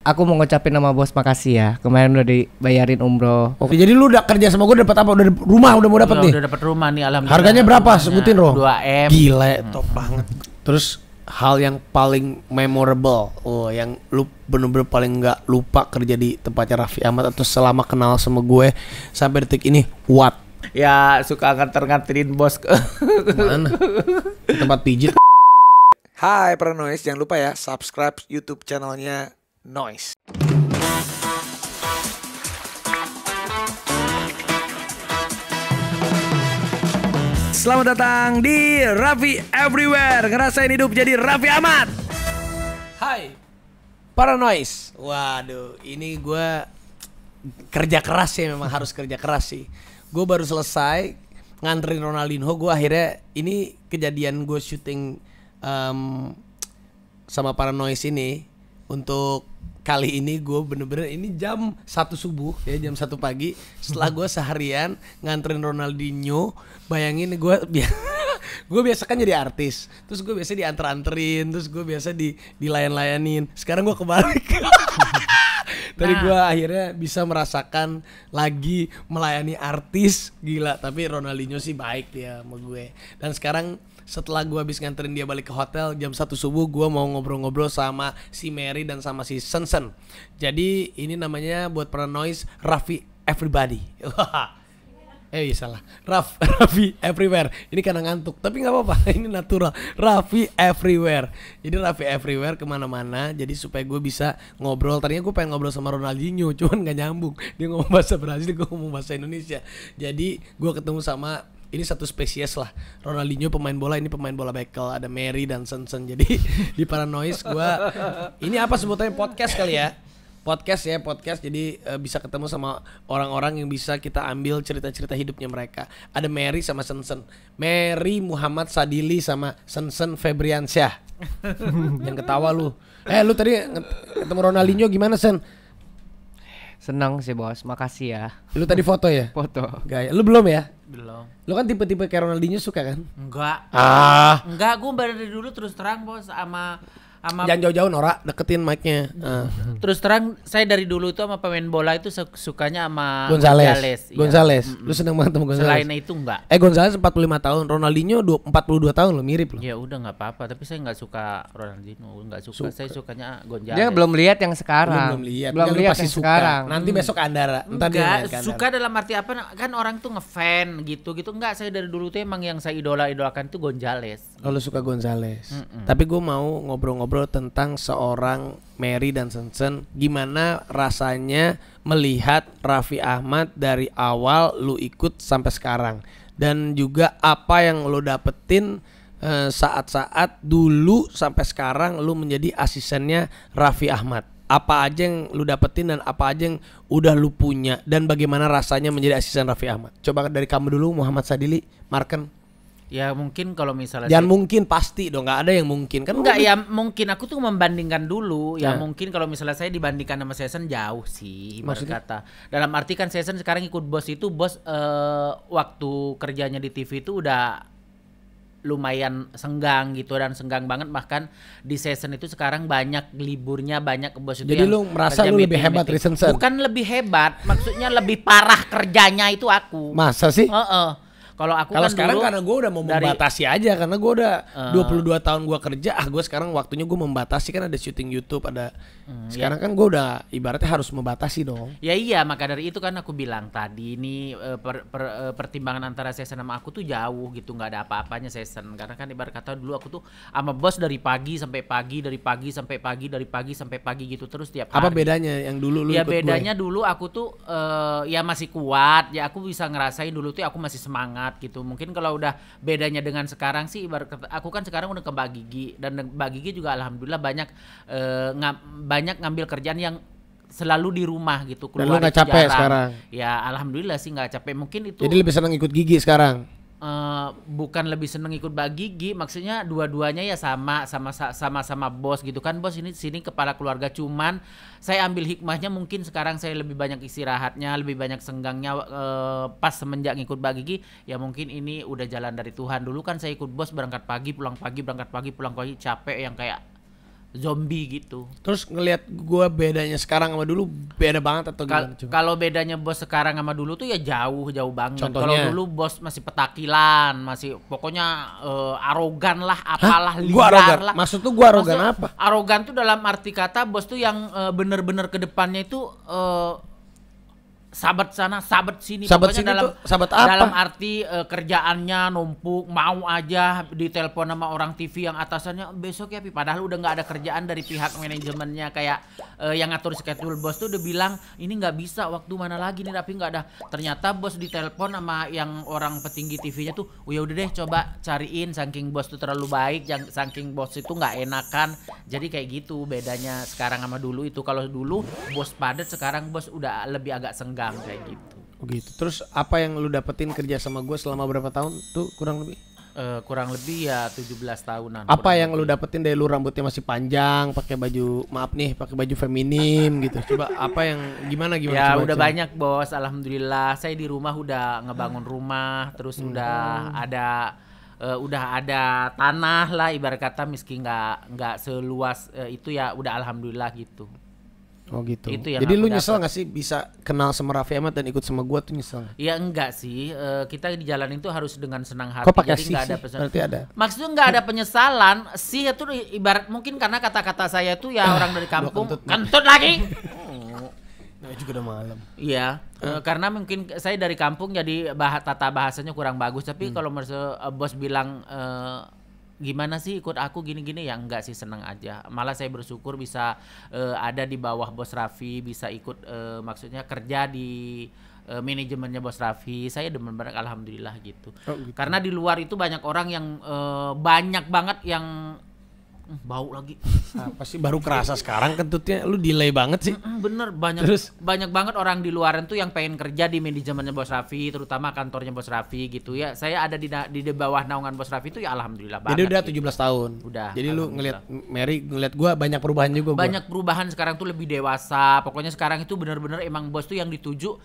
aku mau ngucapin nama bos makasih ya. Kemarin udah dibayarin umroh. Oke, jadi lu udah kerja sama gue dapat apa? Udah rumah udah mau dapat nih. Udah dapat rumah nih alhamdulillah. Harganya berapa? Sebutin, Ro. 2M. Gila, top banget. Terus hal yang paling memorable, yang lu bener-bener paling nggak lupa kerja di tempatnya Raffi Ahmad atau selama kenal sama gue sampai detik ini, what? Ya suka nganter-nganterin bos ke Mana? Ke tempat pijit. Hai para Noise, jangan lupa ya subscribe YouTube channelnya Noise. Selamat datang di Raffi Everywhere. Ngerasain hidup jadi Raffi Ahmad. Hai para Noise. Waduh, ini gue kerja keras ya, memang harus kerja keras sih. Gue baru selesai nganterin Ronaldinho. Gue akhirnya, ini kejadian gue syuting sama para Noise ini. Untuk kali ini gue bener-bener, ini jam 1 subuh ya, jam 1 pagi. Setelah gue seharian nganterin Ronaldinho. Bayangin gue gue biasa kan jadi artis, terus gue biasa dianter-anterin, terus gue biasa dilayan-layanin. Sekarang gue kebalik. Tadi gue akhirnya bisa merasakan lagi melayani artis. Gila, tapi Ronaldinho sih baik dia sama gue. Dan sekarang setelah gue habis nganterin dia balik ke hotel jam 1 subuh, gue mau ngobrol-ngobrol sama si Mary dan sama si Sensen. Jadi ini namanya buat para Noise, Raffi Everybody. Salah, Raffi Everywhere. Ini karena ngantuk, tapi nggak apa-apa. Ini natural, Raffi Everywhere. Jadi Raffi Everywhere kemana-mana. Jadi supaya gue bisa ngobrol. Tadinya gue pengen ngobrol sama Ronaldinho, cuman nggak nyambung. Dia ngomong bahasa Brazil, gue ngomong bahasa Indonesia. Jadi gue ketemu sama, ini satu spesies lah. Ronaldinho pemain bola, ini pemain bola bekel. Ada Mary dan Sensen. Jadi di para Noise gue, ini apa sebutannya, podcast kali ya. Podcast. Jadi bisa ketemu sama orang-orang yang bisa kita ambil cerita-cerita hidupnya mereka. Ada Mary sama Sensen. Mary Muhammad Sadili sama Sensen Febriansyah. Yang ketawa lu. Lu tadi ketemu Ronaldinho gimana, Sen? Senang sih bos, makasih ya. Lu tadi foto ya? Foto. Gaya. Lu belum ya? Belum. Lu kan tipe-tipe kayak Ronaldinho suka kan? Enggak. Enggak, gue dari dulu terus terang bos sama jangan jauh-jauh Nora, deketin mic-nya. Terus terang saya dari dulu itu sama pemain bola itu sukanya sama Gonzales. Iya. Lu seneng banget sama Gonzales. Selain itu enggak. Gonzales 45 tahun, Ronaldinho 42 tahun lo, mirip lo. Ya udah enggak apa-apa, tapi saya enggak suka Ronaldinho, enggak suka. Saya sukanya Gonzales. Dia belum lihat yang sekarang. Belum lihat yang sekarang. Nanti besok Andara. Enggak, suka dalam arti apa? Kan orang tuh ngefan gitu-gitu. Enggak, saya dari dulu tuh emang yang saya idolakan tuh Gonzales. Kalau suka Gonzales. Tapi gue mau ngobrol-ngobrol tentang seorang Mary dan Sensen. Gimana rasanya melihat Raffi Ahmad dari awal lu ikut sampai sekarang, dan juga apa yang lu dapetin saat-saat dulu sampai sekarang lu menjadi asistennya Raffi Ahmad. Apa aja yang lu dapetin dan apa aja yang udah lu punya, dan bagaimana rasanya menjadi asisten Raffi Ahmad. Coba dari kamu dulu, Muhammad Sadili, Marken. Ya mungkin kalau misalnya mungkin pasti dong, nggak ada yang mungkin kan. Enggak ya, mungkin aku tuh membandingkan dulu. Ya mungkin kalau misalnya saya dibandingkan sama Sesen jauh sih ibarat kata. Dalam arti kan Sesen sekarang ikut bos itu, bos waktu kerjanya di TV itu udah lumayan senggang gitu, dan senggang banget. Bahkan di Sesen itu sekarang banyak liburnya, banyak bos itu. Jadi lu merasa lu lebih hebat dari Sensen? Bukan lebih hebat, maksudnya lebih parah kerjanya itu aku. Masa sih? Kalau kan sekarang dulu, karena gue udah mau membatasi aja, karena gue udah 22 tahun gue kerja, gue sekarang waktunya gue membatasi, kan ada syuting YouTube, ada sekarang kan gue udah ibaratnya harus membatasi dong. Ya iya, maka dari itu kan aku bilang tadi ini pertimbangan antara Sesen sama aku tuh jauh gitu, nggak ada apa-apanya Sesen, karena kan ibarat kata dulu aku tuh sama bos dari pagi sampai pagi, dari pagi sampai pagi, dari pagi sampai pagi gitu terus tiap hari. Apa bedanya yang dulu lu ikut bedanya gue? Dulu aku tuh ya masih kuat, ya aku bisa ngerasain dulu tuh aku masih semangat gitu. Mungkin kalau udah bedanya dengan sekarang sih, ibarat aku kan sekarang udah ke Mbak Gigi, dan Mbak Gigi juga alhamdulillah banyak ngambil kerjaan yang selalu di rumah gitu. Dan lu gak capek sekarang? Ya alhamdulillah sih gak capek. Mungkin itu. Jadi lebih senang ikut Gigi sekarang? Bukan lebih seneng ikut Mbak Gigi, maksudnya dua-duanya ya sama bos gitu kan. Bos ini sini kepala keluarga, cuman saya ambil hikmahnya mungkin sekarang saya lebih banyak istirahatnya, lebih banyak senggangnya pas semenjak ngikut Mbak Gigi. Ya mungkin ini udah jalan dari Tuhan. Dulu kan saya ikut bos berangkat pagi, pulang pagi, berangkat pagi, pulang pagi, capek yang kayak zombie gitu. Terus ngelihat gue bedanya sekarang sama dulu beda banget atau gimana? Kalau bedanya bos sekarang sama dulu tuh ya jauh banget. Kalau Contohnya? dulu bos masih petakilan, masih pokoknya arogan lah, apalah Gua liar arogan. lah. Maksud tuh gua arogan apa? Arogan tuh dalam arti kata bos tuh yang bener-bener ke depannya itu sahabat sana, sahabat sini. Sahabat Pokoknya sini dalam tuh sahabat apa? dalam arti kerjaannya numpuk, mau aja ditelepon sama orang TV yang atasannya besok ya, Pi. Padahal udah nggak ada kerjaan dari pihak manajemennya kayak yang ngatur schedule bos tuh udah bilang ini nggak bisa, waktu mana lagi nih, tapi nggak ada. Ternyata bos ditelepon sama yang orang petinggi TV-nya tuh, oh ya udah deh coba cariin, saking bos tuh terlalu baik, saking bos itu nggak enakan. Jadi kayak gitu bedanya sekarang sama dulu itu. Kalau dulu bos padat, sekarang bos udah lebih agak senggang kayak gitu. Oh gitu. Terus apa yang lu dapetin kerja sama gue selama berapa tahun tuh kurang lebih? Kurang lebih ya 17 tahunan. Apa kurang yang lu lebih. dapetin dari lu rambutnya masih panjang, pakai baju, maaf nih, pakai baju feminim gitu. Coba apa yang gimana Ya coba, udah coba. banyak bos, alhamdulillah. Saya di rumah udah ngebangun rumah, terus udah ada tanah lah, ibarat kata meski nggak seluas itu ya udah alhamdulillah gitu. Oh gitu. Itu yang Jadi aku lu nyesel dapet. gak sih bisa kenal sama Raffi Ahmad dan ikut sama gua tuh nyesel gak? Ya enggak sih, kita di jalan itu harus dengan senang hati. Kok pakai Jadi sih nggak ada sih? pesan. Berarti ada. Maksudnya nggak ada penyesalan sih, itu ibarat mungkin karena kata-kata saya itu ya orang dari kampung kentut lagi. Nah, juga udah malam. Iya, karena mungkin saya dari kampung jadi tata bahasanya kurang bagus. Tapi kalau bos bilang gimana sih ikut aku gini-gini, ya enggak sih, seneng aja. Malah saya bersyukur bisa ada di bawah bos Raffi, bisa ikut maksudnya kerja di manajemennya bos Raffi. Saya demen banget, alhamdulillah gitu. Oh, gitu. Karena di luar itu banyak orang yang banyak banget yang bau lagi. Apa sih baru kerasa sekarang kentutnya? Lu delay banget sih. Bener, banyak banget orang di luaran tuh yang pengen kerja di manajemennya bos Raffi, terutama kantornya bos Raffi gitu ya. Saya ada di bawah naungan bos Raffi itu ya alhamdulillah banget. Jadi udah gitu. 17 tahun. Udah, Jadi lu alhamdulillah. ngeliat gua banyak perubahan juga gua. Banyak perubahan sekarang tuh, lebih dewasa. Pokoknya sekarang itu bener-bener emang bos tuh yang dituju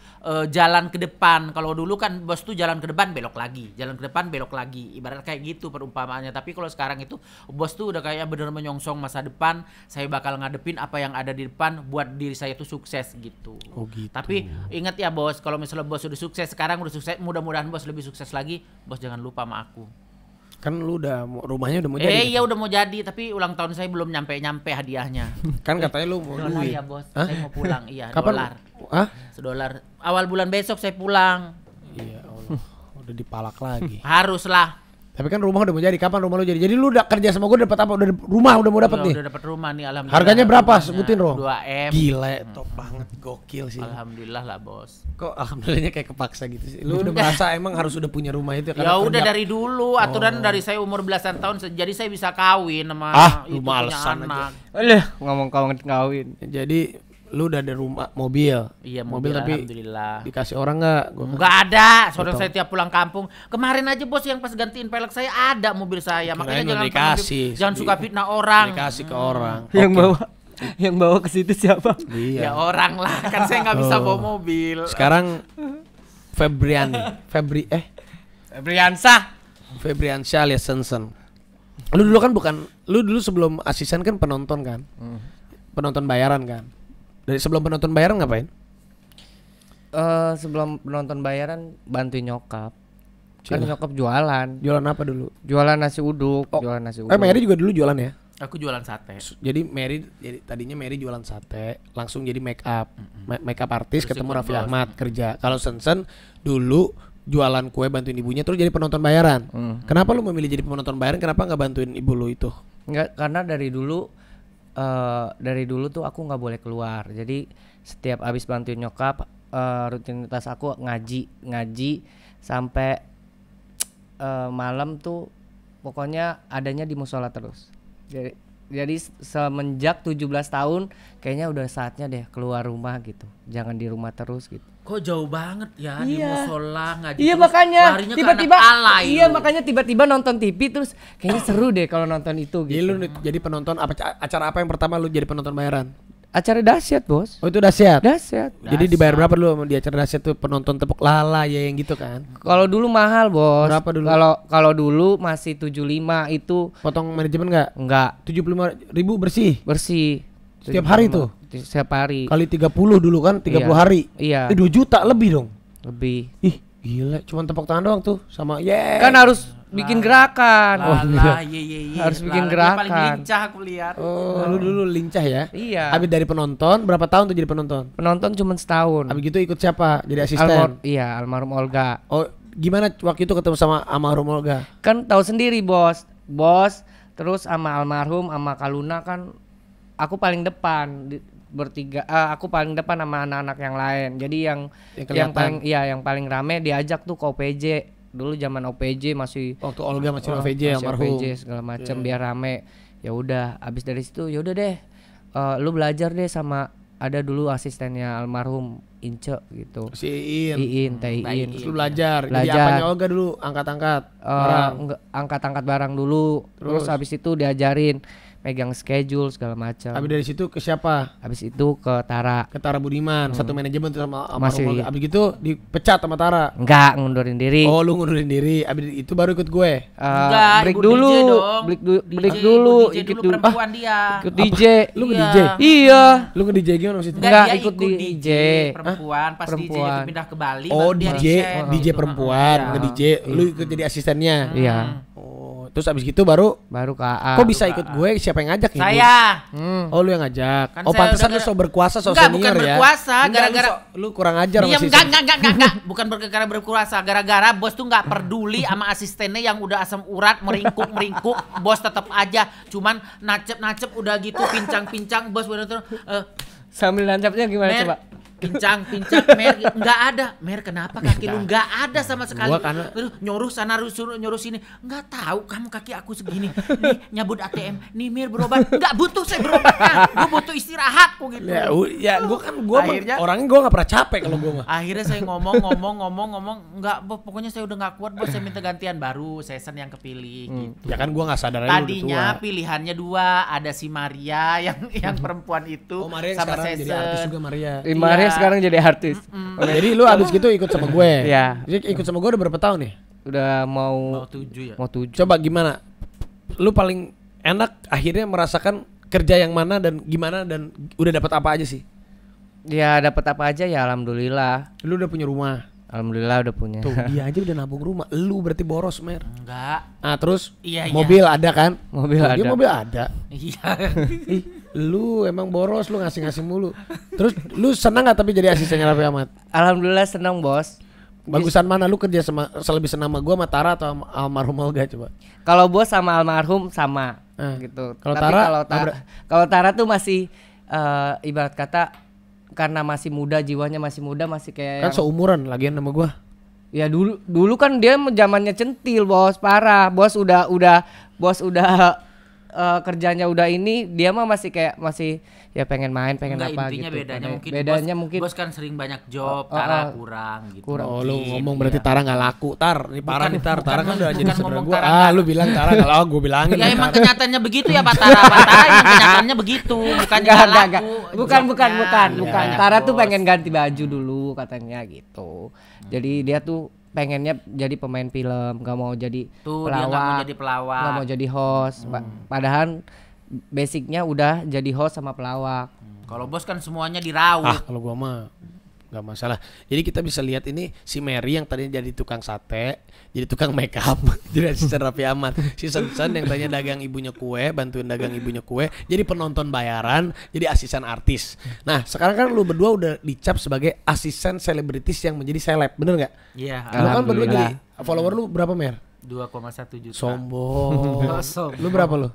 jalan ke depan. Kalau dulu kan bos tuh jalan ke depan belok lagi, jalan ke depan belok lagi. Ibarat kayak gitu perumpamaannya. Tapi kalau sekarang itu bos tuh udah kayak bener menyongsong masa depan. Saya bakal ngadepin apa yang ada di depan buat diri saya tuh sukses gitu. Oh gitu. Tapi ingat ya bos, kalau misalnya bos udah sukses sekarang, udah sukses, mudah-mudahan bos lebih sukses lagi. Bos jangan lupa sama aku. Kan lu udah rumahnya udah mau jadi. Iya udah mau jadi, tapi ulang tahun saya belum nyampe hadiahnya. Kan katanya lu mau Dolar duit. ya bos, saya mau pulang. Iya, Kapan? dolar. Hah? $1. Awal bulan besok saya pulang. Iya Allah. Udah dipalak lagi. Haruslah. Tapi kan rumah udah mau jadi. Kapan rumah lu jadi? Jadi lu udah kerja sama gue dapat apa? Rumah udah mau dapat nih. Udah dapat rumah nih, alhamdulillah. Harganya berapa? Rumahnya Sebutin, Ro. 2M. Gila, top banget, gokil sih. Alhamdulillah lah bos. Kok alhamdulillahnya kayak kepaksa gitu sih. Lu udah merasa emang harus udah punya rumah itu Ya karena udah kerja- dari dulu, aturan dari saya umur belasan tahun, jadi saya bisa kawin sama lu itu malesan punya anak. Aduh, ngomong kawin. Jadi lu udah ada rumah, mobil. Iya, mobil mobil, tapi alhamdulillah. dikasih orang nggak? Enggak ada, saudara saya tiap pulang kampung. Kemarin aja bos yang pas gantiin pelek saya ada mobil saya. Kirain Makanya udah jangan dikasih. jangan suka fitnah orang. Dikasih ke orang. Yang bawa ke situ siapa? Iya. Ya orang lah, kan saya nggak bisa bawa mobil. Sekarang Briansa. Febriansyah alias Sensen. Lu dulu kan lu dulu sebelum asisten kan penonton kan? Penonton bayaran kan? Dari sebelum penonton bayaran ngapain? Sebelum penonton bayaran bantuin nyokap. Kan nyokap jualan. Jualan apa dulu? Jualan nasi uduk, Oh. jualan nasi uduk. Mary juga dulu jualan ya? Aku jualan sate. Jadi tadinya Mary jualan sate, langsung jadi make up, make up artis, Terus ketemu ikut Raffi bos. Ahmad kerja. Kalau Sensen dulu jualan kue bantuin ibunya, terus jadi penonton bayaran. Kenapa lu memilih jadi penonton bayaran? Kenapa nggak bantuin ibu lu itu? Enggak, karena dari dulu tuh aku nggak boleh keluar. Jadi setiap abis bantuin nyokap, rutinitas aku ngaji sampai malam tuh pokoknya adanya di musola terus. Jadi semenjak 17 tahun kayaknya udah saatnya deh keluar rumah gitu. Jangan di rumah terus gitu. Kok jauh banget ya di Iya. musola ngaji. Iya terus makanya larinya ke tiba-tiba anak alay iya lu. makanya tiba-tiba nonton TV terus kayaknya seru deh kalau nonton itu Jadi gitu. lu jadi penonton acara apa yang pertama lu jadi penonton bayaran? acara dahsyat, Bos. Oh itu dahsyat. Dahsyat. Jadi dibayar berapa dulu di acara dahsyat tuh penonton tepuk lala ya yang gitu kan? Kalau dulu mahal, Bos. Berapa dulu? Kalau dulu masih 75 itu Potong manajemen nggak? enggak 75.000 bersih. bersih. Setiap hari tuh? Setiap hari. Kali 30 dulu kan 30 Iya. hari. Iya. 2 juta lebih dong. Lebih. Ih gila cuma tepuk tangan doang tuh sama Kan harus bikin gerakan. Iya. Harus bikin Dia paling gerakan. lincah aku lihat. Oh lu dulu lincah ya? Iya. Habis dari penonton berapa tahun tuh jadi penonton? Penonton cuma setahun. Habis gitu ikut siapa? Jadi asisten? Almarhum Olga. Oh gimana waktu itu ketemu sama almarhum Olga? Kan tahu sendiri, Bos. Terus sama almarhum sama Kaluna kan aku paling depan bertiga. Aku paling depan sama anak-anak yang lain. Jadi yang kelihatan. yang paling rame diajak tuh ke OPJ. Dulu zaman OPJ masih Waktu Olga masih OVJ almarhum. OPJ segala macam biar rame. Ya udah, abis dari situ ya udah deh. Lu belajar deh sama ada dulu asistennya almarhum Ince gitu. Si Iin. Iin. Terus lu belajar. Jadi Belajar. apanya Olga dulu? Angkat-angkat barang. Angkat-angkat barang dulu. Terus habis itu diajarin megang schedule segala macam. Habis dari situ ke siapa? Habis itu ke Tara. Ke Tara Budiman. Satu manajemen tuh sama Masih. almarhum Olga. Habis gitu dipecat sama Tara. Enggak, ngundurin diri. Oh lu ngundurin diri. Habis itu baru ikut gue. Enggak, break ikut dulu. DJ dong. Break DJ, dulu. DJ Ikut dulu dulu. perempuan dia. Ikut DJ. Lu ke Iya. DJ? Iya. Lu ke DJ gimana maksudnya? Enggak, dia ikut ikut DJ. perempuan. Pas DJ itu Perempuan. pindah ke Bali. Oh baru dia DJ, resign DJ gitu. perempuan, Iya. nge DJ. Lu ikut jadi asistennya. Iya. Oh, terus abis gitu baru Baru ke AA. kok bisa ikut gue? Siapa yang ngajak nih? Saya. Oh lu yang ngajak. Kan Oh saya pantesan udah lu so berkuasa, so Enggak, senior bukan ya. berkuasa, Enggak, gara-gara- lu kurang ajar Diam, sama enggak. Bukan gara-gara berkuasa, gara-gara bos tuh nggak peduli sama asistennya yang udah asam urat meringkuk, bos tetap aja cuman nacep udah gitu pincang-pincang bos udah tuh Sambil nancapnya gimana Mer, coba? pincang Mer nggak ada. Mer kenapa kaki lu nggak ada sama sekali? Gua karena- Aduh, nyuruh sana nyuruh sini. Nggak tahu kamu kaki aku segini. Nih nyabut ATM. Nih Mir berobat. Nggak butuh saya berobat. Gue butuh istirahat kok gitu. Ya gua Akhirnya- orangnya gua nggak pernah capek kalau gua mah. Akhirnya saya ngomong nggak Bos, pokoknya saya udah nggak kuat bos, saya minta gantian baru season yang kepilih gitu. Ya kan gua nggak sadar aja lu udah Tadinya tua. pilihannya dua, ada si Maria yang perempuan itu Oh Maria sama sekarang jadi artis season. juga Maria. Maria sekarang jadi artis. Jadi lu abis gitu ikut sama gue. Iya. Jadi ikut sama gue udah berapa tahun nih? Udah Mau mau 7 ya. mau 7. Coba gimana? Lu paling enak akhirnya merasakan kerja yang mana dan gimana dan udah dapat apa aja sih? Ya dapat apa aja ya alhamdulillah. Lu udah punya rumah. Alhamdulillah udah punya. Tuh dia aja udah nabung rumah. Lu berarti boros, Mer. Enggak. Ah terus Iya. mobil ada kan? Mobil Tuh, dia ada. mobil ada. Iya. Ih, lu emang boros, lu ngasih-ngasih mulu. Terus lu senang gak tapi jadi asistennya Raffi Ahmad? Alhamdulillah senang, Bos. Bagusan mana lu kerja sama lebih senang sama gua sama Tara atau sama almarhum Olga coba? Kalau Bos sama almarhum sama gitu. Kalau Tapi Tara, kalau Tara tuh masih ibarat kata karena masih muda, jiwanya masih muda, masih kayak Kan seumuran lagian sama gua. ya dulu kan dia zamannya centil, Bos, parah. Bos udah kerjanya udah ini, dia mah masih kayak masih ya pengen main, pengen Enggak, apa intinya gitu. bedanya mungkin bos kan sering banyak job, Tara kurang gitu. kurang. Oh lu Mungkin, ngomong berarti iya. Tara nggak laku. Tar, ini parah nih Tar. Tara kan udah bukan jadi saudara ngomong gua. Tara Ah nggak- lu bilang Tara nggak laku, gua bilangin. Ya nih, emang Tar. kenyataannya begitu ya Pak Tara. Pak Tara emang kenyataannya begitu, bukan Enggak. laku. Bukan. Jobnya. Tara tuh Bos. pengen ganti baju dulu katanya gitu. Jadi dia tuh pengennya jadi pemain film, nggak mau jadi Tuh dia nggak mau pelawak, jadi pelawak. nggak mau jadi host. Padahal basicnya udah jadi host sama pelawak. Kalau bos kan semuanya diraut. Ah kalau gua mah nggak masalah. Jadi kita bisa lihat ini si Mary yang tadinya jadi tukang sate, jadi tukang make up, jadi asisten Raffi Ahmad. Si Sen yang tadinya dagang ibunya kue, bantuin dagang ibunya kue, jadi penonton bayaran, jadi asisten artis. Nah sekarang kan lu berdua udah dicap sebagai asisten selebritis yang menjadi seleb, bener nggak? Iya. Lu kan berdua jadi Alhamdulillah. follower lu berapa Mer? 2,1 juta. Sombong. Sombong. Lu berapa lu?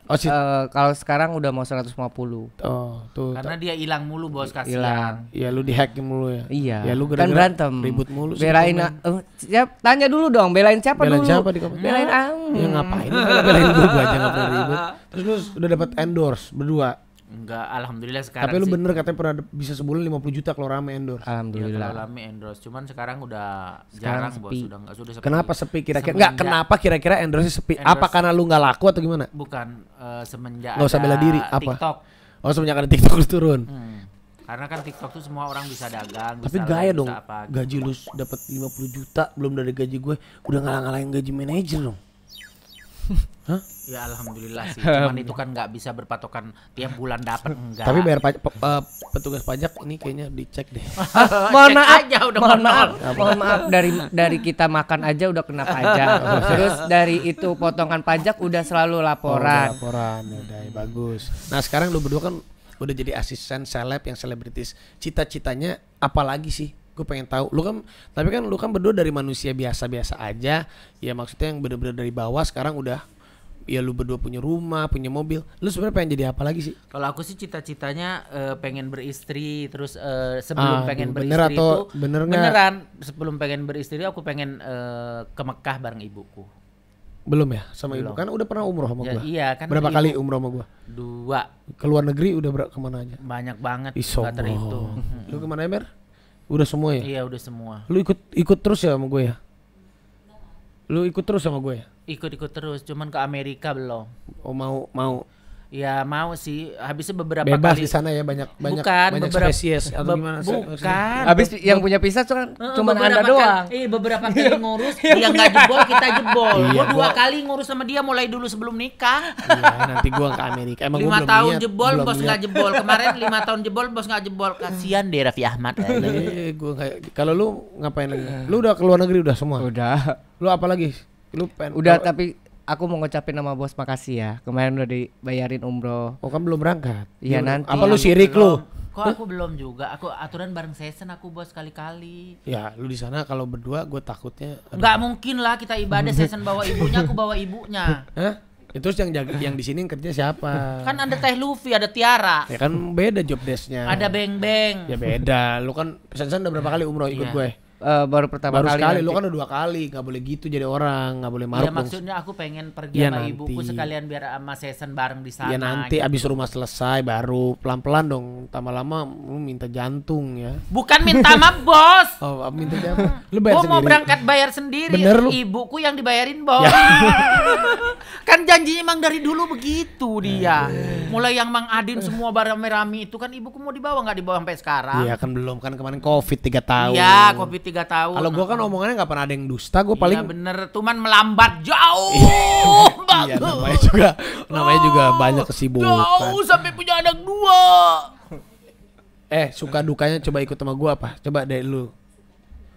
Oh si Kalau sekarang udah mau 150. oh tuh. Karena dia hilang mulu bos, Hilang. kasihan. Ya lu dihack mulu ya. Iya. Ya lu Kan gara-gara berantem. ribut mulu sih Belain di komen. tanya dulu dong, belain siapa Belain dulu? siapa di komen? Belain Ya ngapain belain gua aja nggak pernah ribet. Terus lu udah dapat endorse berdua. Enggak, alhamdulillah sekarang Tapi lu sih. bener katanya pernah bisa sebulan 50 juta kalau rame endorse. Ya, Alhamdulillah. kalau lami endorse, cuman sekarang udah Sekarang jarang bos, sepi. sudah sepi. Kenapa sepi kira-kira? Semenjak- Enggak, kenapa kira-kira endorse sepi? Endorse. Apa karena lu nggak laku atau gimana? Bukan semenjak Nggak usah ada bela diri, apa? TikTok. Oh semenjak ada TikTok lu turun. Karena kan TikTok tuh semua orang bisa dagang, Tapi bisa gaya live, dong, bisa apa gitu. gaji lu dapat 50 juta belum dari gaji gue, udah ngalah-ngalahin gaji manajer dong. Hah? Ya alhamdulillah sih. Cuman itu kan nggak bisa berpatokan tiap bulan dapat enggak. Tapi bayar petugas pajak ini kayaknya dicek deh. Mohon Cek maaf, aja udah mohon nol. maaf, mohon maaf dari kita makan aja udah kena pajak. Terus dari itu potongan pajak udah selalu laporan. Laporan, udah bagus. Nah sekarang lu berdua kan udah jadi asisten seleb yang selebritis. Cita-citanya apa lagi sih? Gue pengen tahu. Tapi kan lu kan berdua dari manusia biasa-biasa aja. Ya maksudnya yang bener-bener dari bawah sekarang udah. Ya lu berdua punya rumah, punya mobil. Lu sebenarnya pengen jadi apa lagi sih? Kalau aku sih cita-citanya pengen beristri, terus sebelum pengen bener beristri atau itu bener nggak? beneran sebelum pengen beristri aku pengen ke Mekah bareng ibuku. Belum ya sama Belum. ibu? Kan udah pernah umroh sama Ya, gua. iya kan. Berapa ibu kali umroh sama gua? 2, Ke luar negeri udah kemana aja? banyak banget Ih, nggak terhitung. sombong. Lu kemana ya Ber? Udah semua ya? Iya udah semua. Lu ikut terus ya sama gue ya? Lu ikut terus sama gue ya? Ikut-ikut terus, cuman ke Amerika belum. Oh mau Ya mau sih, habisnya beberapa bebas kali. di sana ya banyak Bukan, banyak beberapa- spesies atau gimana? Bukan. Habis yang punya pisah cuman Anda doang. Beberapa kali ngurus, dia nggak jebol, kita jebol. Iya, Gua 2 gua- kali ngurus sama dia mulai dulu sebelum nikah. Iya, nanti gua ke Amerika. Emang 5 gua belum tahun niat, jebol, belum bos niat. nggak jebol. Kemarin 5 tahun jebol, bos nggak jebol. Kasihan deh Raffi Ahmad. Gua kayak kalau lu ngapain lagi? Lu udah ke luar negeri udah semua? Udah. Lu apa lagi? Lu pengen Udah kalau- tapi aku mau ngucapin nama bos makasih ya. Kemarin udah dibayarin umroh. Oh kan belum berangkat. Iya, Gimana? nanti. Apa lu sirik lu? Kok aku belum juga? Aku aturan bareng Season aku bos kali-kali. Ya, lu di sana kalau berdua gue takutnya Nggak mungkin lah kita ibadah Season bawa ibunya, aku bawa ibunya. Hah? Itu yang jaga yang di sini yang kerja siapa? Kan ada Teh Luffy, ada Tiara, Ya kan beda job desk-nya. ada Beng Beng. Ya beda. Lu kan pesan udah berapa kali umroh ikut Iya. gue? Baru pertama Baru kali. sekali. nanti. Lu kan udah 2 kali. Gak boleh gitu jadi orang. Gak boleh Ya maruk dong. maksudnya aku pengen pergi Iya, sama nanti. ibuku sekalian biar sama Season bareng di sana. Ya nanti gitu. abis rumah selesai baru pelan-pelan dong. Lama-lama lu minta jantung ya. Bukan minta maaf bos. Oh minta jantung. Lu bayar Gua sendiri. mau berangkat bayar sendiri. Bener lu? Ibuku yang dibayarin bos. Kan janjinya emang dari dulu begitu dia. Mulai yang Mang Adin semua barang rame itu kan ibuku mau dibawa nggak dibawa sampai sekarang. Iya kan belum kan kemarin Covid 3 tahun. Iya, Covid 3 tahun. Kalau gua kan omongannya nggak pernah ada yang dusta. Gue Iya paling bener, cuman melambat jauh. Iya namanya juga banyak kesibukan. Jauh sampai punya anak 2. Suka dukanya coba ikut sama gua apa? Coba dari lu.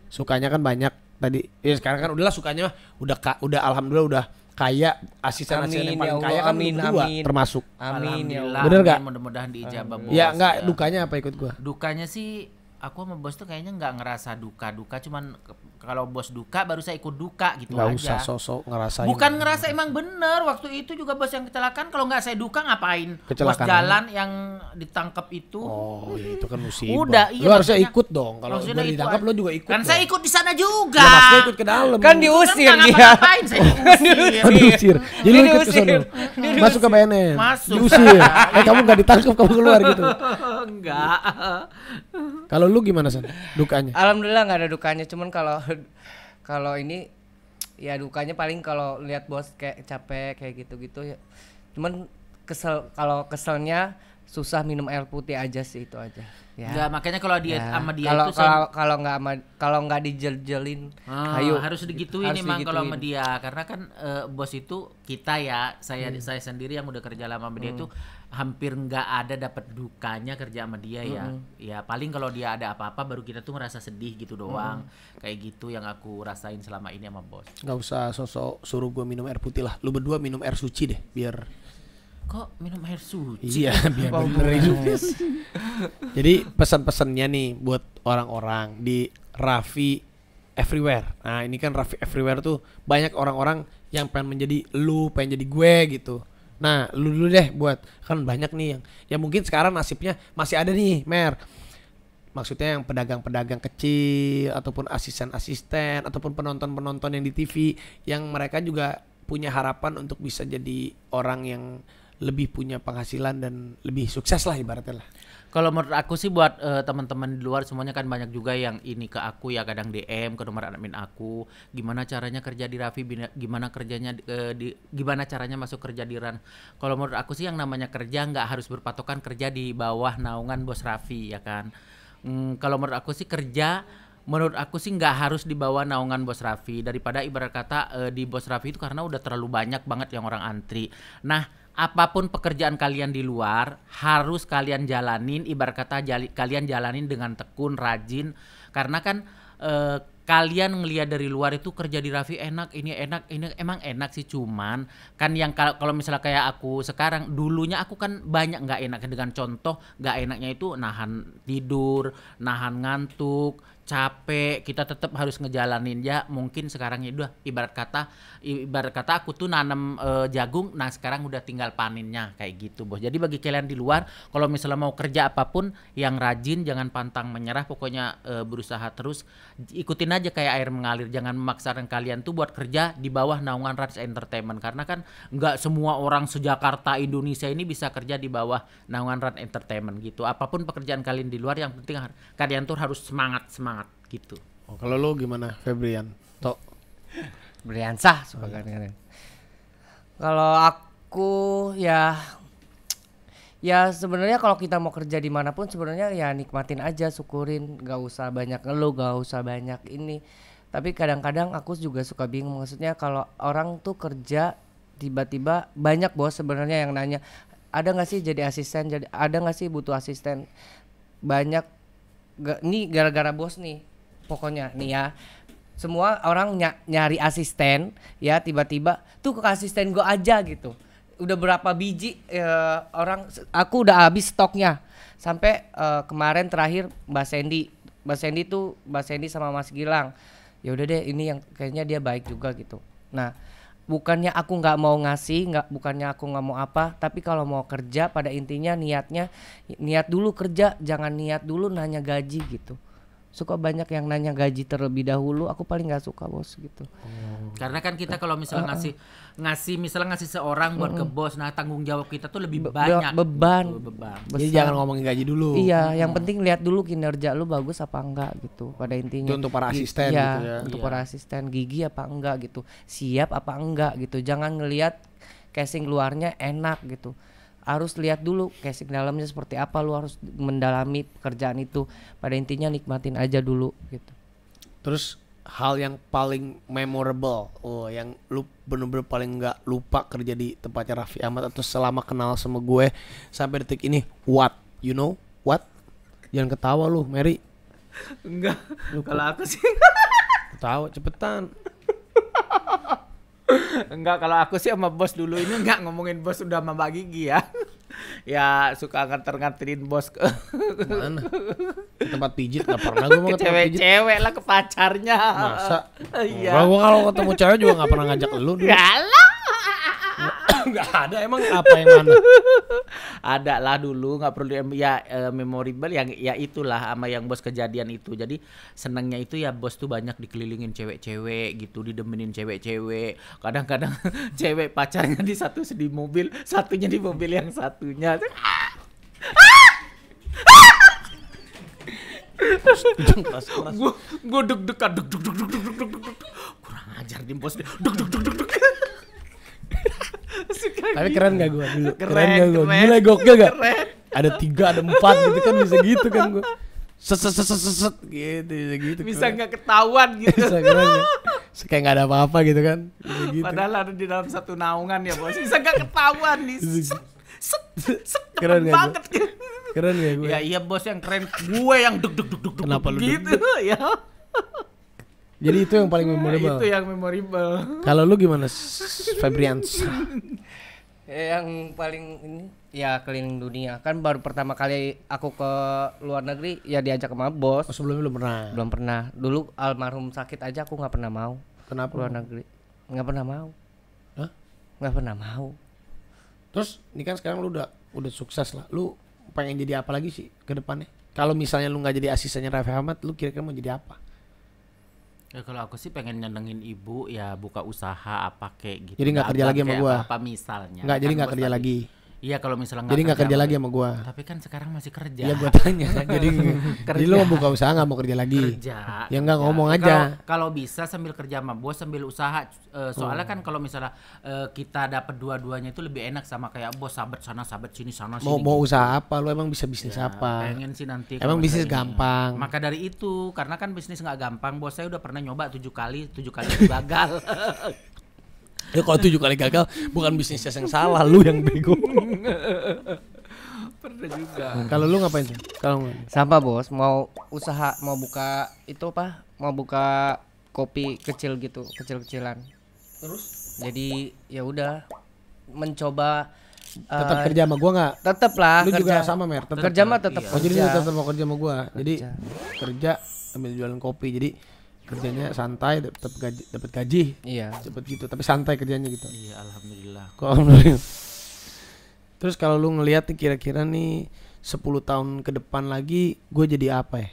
Sukanya kan banyak tadi. Ya sekarang kan udahlah sukanya udah alhamdulillah udah kaya asisten-asisten yang Amin, paling ya Allah, kaya kan amin, lu berdua amin. termasuk. Amin ya Alhamdulillah, Allah. Bener nggak? amin, mudah-mudahan diijabah bos. Ya enggak dukanya apa ikut gua? Dukanya sih aku sama bos tuh kayaknya nggak ngerasa duka cuman kalau bos duka baru saya ikut duka gitu Enggak aja. usah sosok ngerasain. Bukan ngerasa, emang bener waktu itu juga bos yang kecelakaan. Kalau nggak saya duka ngapain? Kecelakaan Bos jalan yang ditangkap itu. Oh, ya itu kan musibah. Udah, iya, Lu harusnya maksudnya- ikut dong. Kalau maksudnya gua itu ditangkap aja. lu juga ikut. Kan dong. saya ikut di sana juga. Ya maksudnya ikut ke dalam. Kan diusir Kan nggak dia. ngapa-ngapain, saya diusir. Oh, diusir. Jadi lu ikut ke Diusir. sono. Masuk ke BNN. Masuk. Diusir. Kamu enggak ditangkap kamu keluar gitu. Enggak. Kalau lu gimana San? Dukanya? Alhamdulillah nggak ada dukanya. Cuman kalau ini ya dukanya paling kalau lihat bos kayak capek kayak gitu-gitu ya. Cuman kalau keselnya susah minum air putih aja sih, itu aja. Ya. Enggak, makanya kalau dia Ya. sama dia kalau itu saya kalau nggak dijel-jelin, ayo harus digituin harus emang kalau sama digituin. dia, karena kan bos itu kita ya, saya sendiri yang udah kerja lama sama dia itu hampir nggak ada dapat dukanya kerja sama dia ya. Ya paling kalau dia ada apa-apa baru kita tuh ngerasa sedih gitu doang. Kayak gitu yang aku rasain selama ini sama bos. Enggak usah sosok suruh gua minum air putih lah. Lu berdua minum air suci deh biar Kok minum air suci? iya biar bener hidupnya. Jadi pesan-pesannya nih buat orang-orang di Raffi Everywhere. Nah ini kan Raffi Everywhere tuh banyak orang-orang yang pengen menjadi lu, pengen jadi gue gitu. Nah lu dulu deh buat, kan banyak nih yang mungkin sekarang nasibnya masih ada nih Mer. Maksudnya yang pedagang-pedagang kecil ataupun asisten-asisten ataupun penonton-penonton yang di TV yang mereka juga punya harapan untuk bisa jadi orang yang lebih punya penghasilan dan lebih sukses lah ibaratnya lah. Kalau menurut aku sih buat teman-teman di luar semuanya kan banyak juga yang ini ke aku ya kadang DM ke nomor admin aku, gimana caranya kerja di Raffi, gimana kerjanya gimana caranya masuk kerja di Ran. Kalau menurut aku sih yang namanya kerja nggak harus berpatokan kerja di bawah naungan bos Raffi ya kan. Kalau menurut aku sih kerja menurut aku sih nggak harus di bawah naungan bos Raffi, daripada ibarat kata di bos Raffi itu karena udah terlalu banyak banget yang orang antri. Nah, apapun pekerjaan kalian di luar harus kalian jalanin, ibarat kata kalian jalanin dengan tekun, rajin, karena kan kalian ngelihat dari luar itu kerja di Raffi enak, ini emang enak sih, cuman kan yang kalau misalnya kayak aku sekarang, dulunya aku kan banyak nggak enak, dengan contoh nggak enaknya itu nahan tidur, nahan ngantuk, capek, kita tetap harus ngejalanin ya. Mungkin sekarang itu ibarat kata aku tuh nanam jagung, nah sekarang udah tinggal paninnya kayak gitu bos. Jadi bagi kalian di luar kalau misalnya mau kerja apapun yang rajin, jangan pantang menyerah, pokoknya berusaha terus, ikutin aja kayak air mengalir, jangan memaksakan kalian tuh buat kerja di bawah naungan Rans Entertainment, karena kan nggak semua orang se-Jakarta Indonesia ini bisa kerja di bawah naungan Rans Entertainment gitu. Apapun pekerjaan kalian di luar, yang penting kalian tuh harus semangat gitu. Oh, kalau lu gimana, Febrian? Tok. Briansah suka kadang-kadang. Kalau aku ya sebenarnya kalau kita mau kerja dimanapun sebenarnya ya nikmatin aja, syukurin, gak usah banyak ngeluh, gak usah banyak ini. Tapi kadang-kadang aku juga suka bingung, maksudnya kalau orang tuh kerja tiba-tiba banyak bos sebenarnya yang nanya, ada nggak sih jadi asisten, ada nggak sih butuh asisten, banyak. Nih gara-gara bos nih, pokoknya nih ya, semua orang nyari asisten ya, tiba-tiba tuh ke asisten gua aja gitu. Udah berapa biji orang, aku udah habis stoknya. Sampai kemarin terakhir Mbak Sandy sama Mas Gilang. Ya udah deh, ini yang kayaknya dia baik juga gitu. Nah, bukannya aku nggak mau ngasih, bukannya aku nggak mau apa, tapi kalau mau kerja pada intinya niat dulu kerja, jangan niat dulu nanya gaji gitu. Suka banyak yang nanya gaji terlebih dahulu, aku paling nggak suka bos gitu. Karena kan kita kalau misalnya ngasih seorang buat ke bos, nah tanggung jawab kita tuh lebih banyak. Beban. Jadi jangan ngomongin gaji dulu. Iya, yang penting lihat dulu kinerja lu bagus apa enggak gitu. Pada intinya. Itu untuk para asisten gitu ya. Untuk para asisten, gigi apa enggak gitu. Siap apa enggak gitu. Jangan ngelihat casing luarnya enak gitu. Harus lihat dulu casing dalamnya seperti apa, lu harus mendalami pekerjaan itu. Pada intinya nikmatin aja dulu gitu. Terus hal yang paling memorable, yang lu bener-bener paling nggak lupa kerja di tempatnya Raffi Ahmad atau selama kenal sama gue sampai detik ini, what? You know what? Jangan ketawa lu, Mary. Enggak. Kalau aku sih ketawa cepetan. enggak, kalau aku sih sama bos dulu ini enggak ngomongin bos udah sama Mbak Gigi ya. Ya suka nganterin bos ke mana? Ke tempat pijit nggak pernah gue mau ke ke tempat pijit. cewek-cewek lah, ke pacarnya. Masa? Iya. Gue kalau ketemu cewek juga nggak pernah ngajak lu dulu. Galah. Nggak ada, emang apa yang mana? Ada lah dulu, nggak perlu ya memorable yang ya itulah sama yang bos kejadian itu. Jadi senangnya itu ya bos tuh banyak dikelilingin cewek-cewek gitu, didemenin cewek-cewek. Kadang-kadang cewek pacarnya di mobil, satunya di mobil yang satunya. Gue deg-degan, deg. Kurang ajar nih bos, deg. Tapi keren gak gue dulu? Keren gak gue? Gila, gokil gak? Ada 3, ada 4 gitu kan, bisa gitu kan gue. Set gitu. Bisa nggak ketahuan gitu. Bisa keren ya. Kayak gak ada apa-apa gitu kan. Bisa gitu. Padahal ada di dalam satu naungan ya bos. Bisa nggak ketahuan nih. Keren banget. Keren ya gue. Ya iya bos, yang keren gue yang deg. Kenapa lu gitu ya. Jadi itu yang paling memorable. Itu yang memorable. Kalau lu gimana, Febrians? Yang paling ini ya keliling dunia. Kan baru pertama kali aku ke luar negeri ya diajak sama bos. Oh, sebelumnya belum pernah? Belum pernah. Dulu almarhum sakit aja aku nggak pernah mau. Kenapa? Luar negeri. Nggak pernah mau. Hah? Nggak pernah mau. Terus ini kan sekarang lu udah sukses lah. Lu pengen jadi apa lagi sih ke depannya? Kalau misalnya lu nggak jadi asistennya Raffi Ahmad, lu kira-kira mau jadi apa? Ya kalau aku sih pengen nyenengin ibu, ya buka usaha apa kayak gitu. Jadi nggak kerja lagi sama gua? Apa misalnya? Nggak, jadi Kan nggak bos kerja tadi. lagi. Iya kalau misalnya Jadi nggak kerja lagi sama gua. Tapi kan sekarang masih kerja. Iya gua tanya. Jadi lu mau buka usaha nggak mau kerja lagi? Kerja. Ya nggak ngomong aja. Kalau bisa sambil kerja sama bos sambil usaha. Soalnya kan kalau misalnya kita dapat dua-duanya itu lebih enak sama kayak bos sahabat sana sahabat sini sana sini. Mau usaha apa? Lu emang bisa bisnis apa? Pengen sih nanti. Emang bisnis gampang. Maka dari itu karena kan bisnis nggak gampang. Bos saya udah pernah nyoba 7 kali gagal. Ya kalau 7 kali gagal bukan bisnisnya yang salah, lu yang bego. Pernah juga. Kalau lu ngapain sih? Kalau Sama bos, mau usaha, mau buka itu apa? Mau buka kopi kecil gitu, kecil-kecilan. terus Jadi ya udah mencoba tetap kerja sama gua nggak? tetep lah Lu kerja. juga sama Mer? Tetap Kerja mah tetep Oh jadi kerja. lu tetap mau kerja sama gua. Jadi Kerja. kerja sambil jualan kopi. Jadi kerjanya santai, dapat gaji, Iya. cepet gitu. Tapi santai kerjanya gitu. Iya alhamdulillah. Terus kalau lu ngelihat nih kira-kira nih 10 tahun ke depan lagi gue jadi apa ya?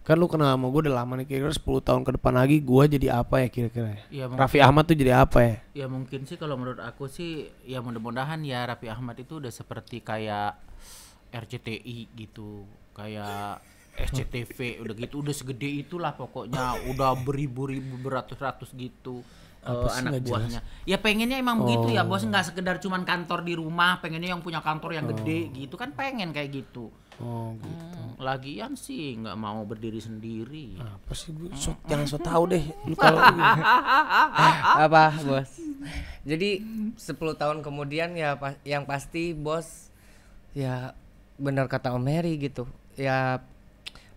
Kan lu kenal sama gue udah lama nih, kira-kira 10 tahun ke depan lagi gue jadi apa ya kira-kira ya? Ya, Raffi Ahmad tuh jadi apa ya? Ya mungkin sih kalau menurut aku sih ya mudah-mudahan ya Raffi Ahmad itu udah seperti kayak RCTI gitu, kayak SCTV udah gitu, udah segede itulah pokoknya, udah beribu-ribu beratus-ratus gitu. Apa sih Anak nggak buahnya ya pengennya emang begitu ya bos, nggak sekedar cuman kantor di rumah, pengennya yang punya kantor yang gede gitu kan, pengen kayak gitu. Oh gitu. Lagian sih nggak mau berdiri sendiri. Apa sih gue? Jangan so tau deh. Lu kalau Apa bos? Jadi 10 tahun kemudian ya yang pasti bos ya benar kata Om Heri gitu. Ya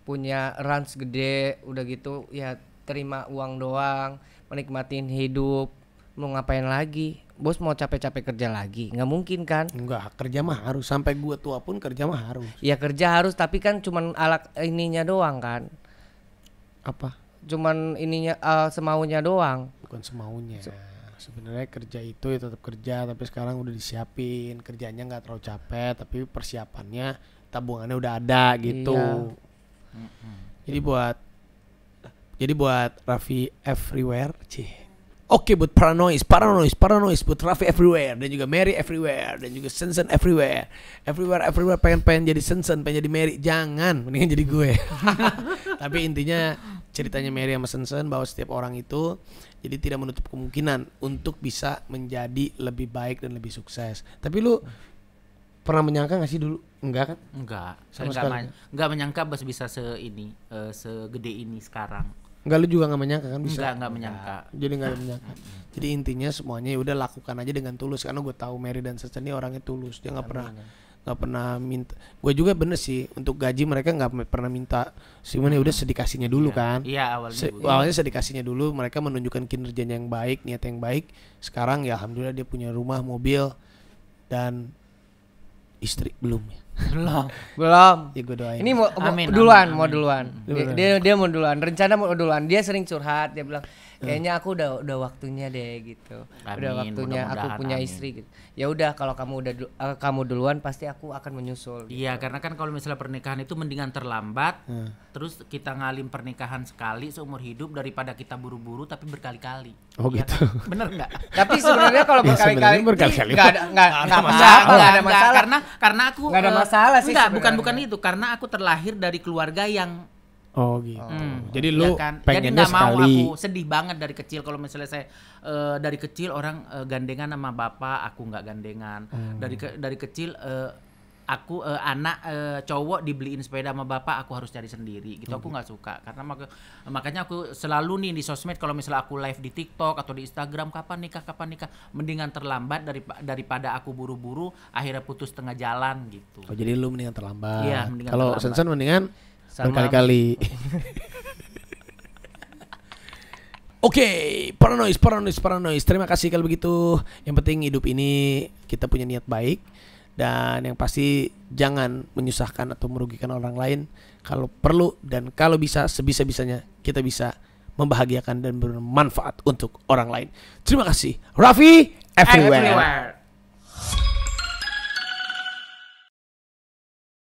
punya ranch gede udah gitu ya terima uang doang, menikmatin hidup. Mau ngapain lagi? Bos mau capek-capek kerja lagi? Nggak mungkin kan? enggak, kerja mah harus, sampai gue tua pun kerja mah harus. Ya kerja harus tapi kan cuman alat ininya doang kan. Apa? Cuman ininya semaunya doang. Bukan semaunya. Sebenarnya kerja itu ya tetap kerja, tapi sekarang udah disiapin, kerjanya nggak terlalu capek, tapi persiapannya tabungannya udah ada gitu. Iya. Jadi buat Raffi everywhere, Oke, buat Paranoid buat Raffi everywhere, dan juga Mary everywhere, dan juga Sensen everywhere pengen jadi Sensen, pengen jadi Mary, jangan, mendingan jadi gue. Tapi intinya ceritanya Mary sama Sensen bahwa setiap orang itu jadi tidak menutup kemungkinan untuk bisa menjadi lebih baik dan lebih sukses. Tapi lu pernah menyangka gak sih dulu? Enggak kan? Enggak, Sama saya sekali. enggak menyangka bos bisa segede ini sekarang. Enggak, lu juga gak menyangka kan bisa? Enggak menyangka. Jadi gak ada menyangka. Jadi intinya semuanya ya udah lakukan aja dengan tulus, karena gue tahu Mary dan Sensen ini orangnya tulus. Dia nggak pernah minta. Gue juga bener sih, untuk gaji mereka nggak pernah minta. Cuman ya udah sedikasinya dulu kan. Iya awalnya. Awalnya sedikasinya dulu, mereka menunjukkan kinerjanya yang baik, niat yang baik. Sekarang ya alhamdulillah dia punya rumah, mobil, dan istri belum ya. Belum. Ya gue doain. Ini mau Amin, duluan, amin, mau amin. duluan. Dia mau duluan. Rencana mau duluan. Dia sering curhat. Dia bilang, kayaknya aku udah waktunya deh gitu. Udah Amin, waktunya aku mudah-mudahan, punya amin. istri gitu. Ya udah kalau kamu udah kamu duluan pasti aku akan menyusul. Iya, karena kan kalau misalnya pernikahan itu mendingan terlambat, terus kita ngalim pernikahan sekali seumur hidup daripada kita buru-buru tapi berkali-kali. Oh Iya gitu. kan? Bener nggak? Tapi sebenarnya kalau Ya, berkali-kali sebenarnya berkali-kali. nggak ada masalah. Karena aku Nggak ada masalah sih Enggak, sebenarnya. bukan itu. Karena aku terlahir dari keluarga yang Oh gitu. Jadi iya lu kan? Jadi pengennya nggak mau sekali. aku sedih banget dari kecil kalau misalnya saya dari kecil orang gandengan sama bapak, aku nggak gandengan. Dari kecil aku anak cowok dibeliin sepeda sama bapak, aku harus cari sendiri gitu. Aku nggak suka karena makanya aku selalu nih di sosmed kalau misalnya aku live di TikTok atau di Instagram, kapan nikah mendingan terlambat daripada aku buru-buru akhirnya putus tengah jalan gitu. Oh jadi lu mendingan terlambat. Iya, mendingan Kalau terlambat. Sensen mendingan Sama- berkali-kali. Oke, paranoid. Terima kasih kalau begitu. Yang penting hidup ini kita punya niat baik, dan yang pasti jangan menyusahkan atau merugikan orang lain. Kalau perlu dan kalau bisa sebisa-bisanya kita bisa membahagiakan dan bermanfaat untuk orang lain. Terima kasih. Raffi everywhere.